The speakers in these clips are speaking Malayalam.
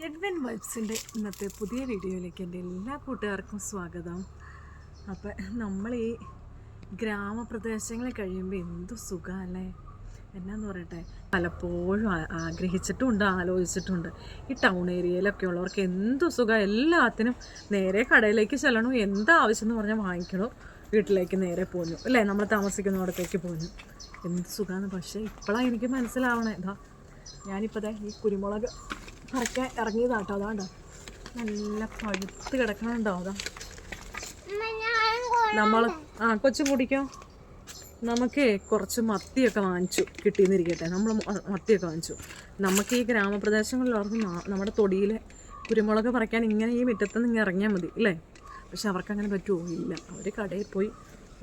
എഡ്വിൻ വൈബ്സിൻ്റെ ഇന്നത്തെ പുതിയ വീഡിയോയിലേക്ക് എൻ്റെ എല്ലാ കൂട്ടുകാർക്കും സ്വാഗതം. അപ്പം നമ്മൾ ഈ ഗ്രാമപ്രദേശങ്ങളിൽ കഴിയുമ്പോൾ എന്ത് സുഖമല്ലേ എന്നാന്ന് പറയട്ടെ. പലപ്പോഴും ആഗ്രഹിച്ചിട്ടുമുണ്ട്, ആലോചിച്ചിട്ടുണ്ട്. ഈ ടൗൺ ഏരിയയിലൊക്കെ ഉള്ളവർക്ക് എന്ത് സുഖം, എല്ലാത്തിനും നേരെ കടയിലേക്ക് ചെല്ലണോ, എന്താവശ്യം എന്ന് പറഞ്ഞാൽ വാങ്ങിക്കണോ, വീട്ടിലേക്ക് നേരെ പോന്നു അല്ലേ, നമ്മൾ താമസിക്കുന്നിടത്തേക്ക് പോന്നു. എന്ത് സുഖമാണ്. പക്ഷേ ഇപ്പോഴാണ് എനിക്ക് മനസ്സിലാവണേ. ഇതാ ഞാനിപ്പോൾ ഈ കുരുമുളക് പറിക്കാൻ ഇറങ്ങിയതാട്ടോ. അതാണ്ടോ നല്ല പഴുത്ത് കിടക്കണുണ്ടോ. അതാ നമ്മൾ കൊച്ചും കുടിക്കോ. നമുക്ക് കുറച്ച് മത്തിയൊക്കെ വാങ്ങിച്ചു, കിട്ടിയെന്നിരിക്കട്ടെ. നമ്മൾ മത്തിയൊക്കെ വാങ്ങിച്ചു. നമുക്ക് ഈ ഗ്രാമപ്രദേശങ്ങളിലുള്ളവർക്ക് നമ്മുടെ തൊടിയിലെ കുരുമുളക് പറിക്കാൻ ഇങ്ങനെ ഈ മുറ്റത്തുനിന്ന് ഇങ്ങനെ ഇറങ്ങിയാൽ മതി അല്ലേ. പക്ഷെ അവർക്കങ്ങനെ പറ്റുമോ? ഇല്ല. അവർ കടയിൽ പോയി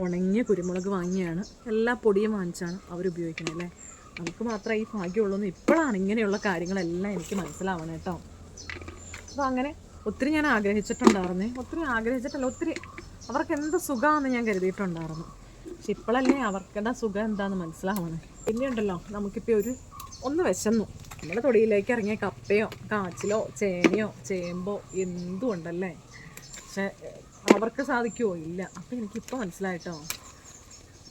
ഉണങ്ങിയ കുരുമുളക് വാങ്ങിയാണ്, എല്ലാ പൊടിയും വാങ്ങിച്ചാണ് അവരുപയോഗിക്കുന്നത് അല്ലേ. നമുക്ക് മാത്രമേ ഈ ഭാഗ്യമുള്ളൂ. ഇപ്പോഴാണ് ഇങ്ങനെയുള്ള കാര്യങ്ങളെല്ലാം എനിക്ക് മനസ്സിലാവണം കേട്ടോ. അപ്പോൾ അങ്ങനെ ഒത്തിരി ഞാൻ ആഗ്രഹിച്ചിട്ടുണ്ടായിരുന്നേ. ഒത്തിരി ആഗ്രഹിച്ചിട്ടല്ല, ഒത്തിരി അവർക്ക് എന്ത് സുഖമാണെന്ന് ഞാൻ കരുതിയിട്ടുണ്ടായിരുന്നു. പക്ഷെ ഇപ്പോഴല്ലേ അവർക്കുടെ സുഖം എന്താണെന്ന് മനസ്സിലാവണേ. പിന്നെ ഉണ്ടല്ലോ, നമുക്കിപ്പോൾ ഒന്ന് വിശന്നു, നമ്മുടെ തൊടിയിലേക്ക് ഇറങ്ങിയ കപ്പയോ കാച്ചിലോ ചേനയോ ചേമ്പോ എന്തും ഉണ്ടല്ലേ. പക്ഷെ അവർക്ക് സാധിക്കുമോ? ഇല്ല. അപ്പോൾ എനിക്കിപ്പോൾ മനസ്സിലായിട്ടോ,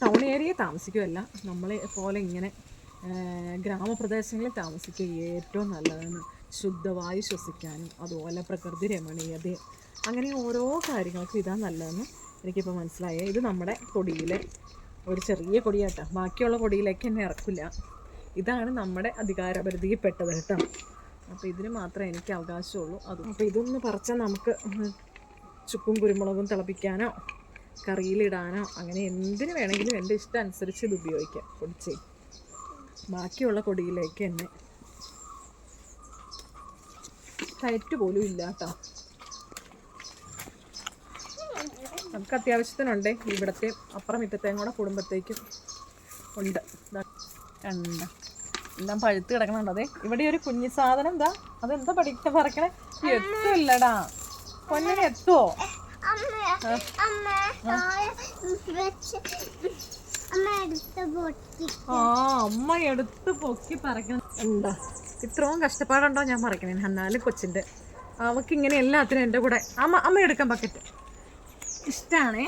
ടൗൺ ഏരിയയിൽ താമസിക്കുമല്ല, നമ്മളെ പോലെ ഇങ്ങനെ ഗ്രാമപ്രദേശങ്ങളിൽ താമസിക്കുക ഏറ്റവും നല്ലതാണ്. ശുദ്ധവായു ശ്വസിക്കാനും അതുപോലെ പ്രകൃതി രമണീയതയും അങ്ങനെ ഓരോ കാര്യങ്ങൾക്കും ഇതാ നല്ലതെന്ന് എനിക്കിപ്പോൾ മനസ്സിലായേ. ഇത് നമ്മുടെ കൊടിയിലെ ഒരു ചെറിയ കൊടിയാട്ടോ, ബാക്കിയുള്ള കൊടിയിലേക്ക് എന്നെ ഇറക്കില്ല. ഇതാണ് നമ്മുടെ അധികാരപരിധിയിൽപ്പെട്ടത് കേട്ടോ. അപ്പോൾ ഇതിന് മാത്രമേ എനിക്ക് അവകാശമുള്ളൂ. അപ്പോൾ ഇതൊന്ന് പറിച്ചാൽ നമുക്ക് ചുക്കും കുരുമുളകും തിളപ്പിക്കാനോ കറിയിലിടാനോ അങ്ങനെ എന്തിനു വേണമെങ്കിലും എൻ്റെ ഇഷ്ടം അനുസരിച്ച് ഇത് ഉപയോഗിക്കാം. പൊടിച്ചേ ബാക്കിയുള്ള കൊടിയിലേക്ക് തന്നെ കയറ്റ് പോലും ഇല്ല കേട്ടോ. നമുക്ക് അത്യാവശ്യത്തിനുണ്ട്. ഇവിടത്തെ അപ്പുറം മിറ്റത്തേയും കൂടെ കുടുംബത്തേക്കും ഉണ്ട്. കണ്ട എല്ലാം പഴുത്ത് കിടക്കണുണ്ട്. അതെ ഇവിടെ ഒരു കുഞ്ഞു സാധനം എന്താ, അതെന്താ പറിക്കണേ? എത്തുമില്ലടാ പൊന്നിന്, എത്തുവോ? അമ്മ എടുത്ത് പൊക്കി പറിക്കണം. എന്താ ഇത്രയും കഷ്ടപ്പാടുണ്ടോ ഞാൻ പറിക്കണേ? എന്നാലും കൊച്ചിൻ്റെ അവൾക്ക് ഇങ്ങനെ എല്ലാത്തിനും എൻ്റെ കൂടെ അമ്മ എടുക്കാൻ ബക്കറ്റ് ഇഷ്ടമാണേ.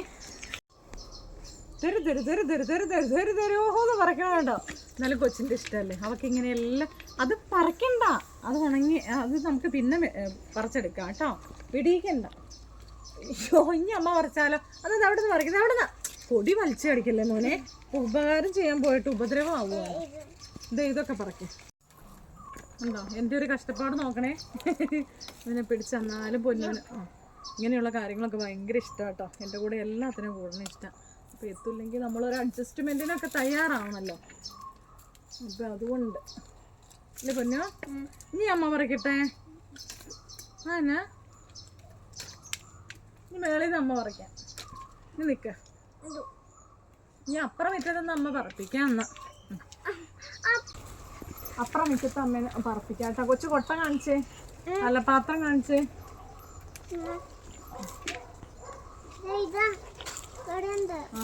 തരുതരുതരുതരുതരുതരുതരുതരുതരുതരുന്ന് പറിക്കണോ. എന്നാലും കൊച്ചിൻ്റെ ഇഷ്ടമല്ലേ അവൾക്ക് ഇങ്ങനെ എല്ലാം. അത് പറിക്കണ്ട, അത് ഉണങ്ങി, അത് നമുക്ക് പിന്നെ പറിച്ചെടുക്കാം കേട്ടോ, പിടിക്കണ്ട. ഇനി അമ്മ പറിച്ചാലോ? അത് അവിടെ നിന്ന് പറിക്കുന്നത്, അവിടെ നിന്ന് പൊടി വലിച്ചു കടിക്കല്ലേ മോനെ. ഉപകാരം ചെയ്യാൻ പോയിട്ട് ഉപദ്രവമാവുമോ? ഇതൊക്കെ പറക്കും ഉണ്ടോ. എൻ്റെ ഒരു കഷ്ടപ്പാട് നോക്കണേ. ഇതിനെ പിടിച്ചെന്നാലും പൊന്നിന് ഇങ്ങനെയുള്ള കാര്യങ്ങളൊക്കെ ഭയങ്കര ഇഷ്ടമാണ് കേട്ടോ. എൻ്റെ കൂടെ എല്ലാത്തിനും കൂടുതലും ഇഷ്ടമാണ്. അപ്പോൾ എത്തില്ലെങ്കിൽ നമ്മളൊരു അഡ്ജസ്റ്റ്മെൻറ്റിനൊക്കെ തയ്യാറാവണമല്ലോ. അപ്പം അതുകൊണ്ട് ഇല്ലേ പൊന്നോ, ഇനി അമ്മ പറിക്കട്ടെ. എന്നാ ഇനി മേളിൽ നിന്ന് അമ്മ പറിക്കാം. ഇനി നിൽക്ക, ഇനി അപ്പുറം മിറ്റത്തുനിന്ന് അമ്മ പറപ്പിക്കാം. എന്നാ അപ്പുറം മിറ്റത്ത് അമ്മേനെ പറപ്പിക്കാം കേട്ടോ. കൊച്ചു കൊട്ട കാണിച്ചേ, അല്ല പാത്രം കാണിച്ചേ.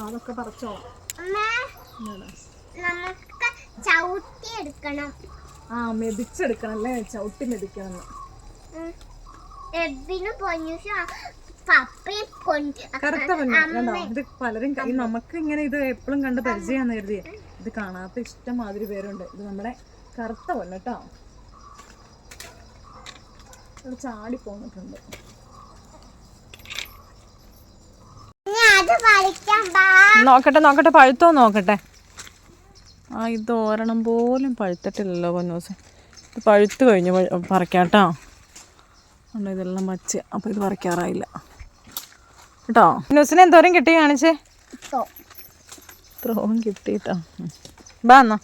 അതൊക്കെ പറിച്ചോളാം. മെതിച്ചെടുക്കണം അല്ലേ, ചവിട്ടി മെതിക്കണം. കറുത്ത പൊന്നു കണ്ടോ, ഇത് പലരും നമുക്ക് ഇങ്ങനെ ഇത് എപ്പോഴും കണ്ട് പരിചയമാണെന്ന് കരുതിയേ. ഇത് കാണാത്ത ഇഷ്ടംമാതിരി പേരുണ്ട്. ഇത് നമ്മുടെ കറുത്ത പൊന്നു കേട്ടോ. ഇവിടെ ചാടി പോന്നിട്ടുണ്ട്. നോക്കട്ടെ നോക്കട്ടെ, പഴുത്തോ നോക്കട്ടെ. ഇത് ഒരെണ്ണം പോലും പഴുത്തിട്ടില്ലല്ലോ പൊന്നൂസ്. ഇത് പഴുത്ത് കഴിഞ്ഞു പറിക്കാം കേട്ടോ. ഇതെല്ലാം പച്ച, അപ്പോൾ ഇത് പറിക്കാറായില്ല കേട്ടോ. ന്യൂസിന് എന്തോരം കിട്ടി കാണിച്ചേ? ഇത്രയും കിട്ടിട്ടോ. ബാ എന്നാ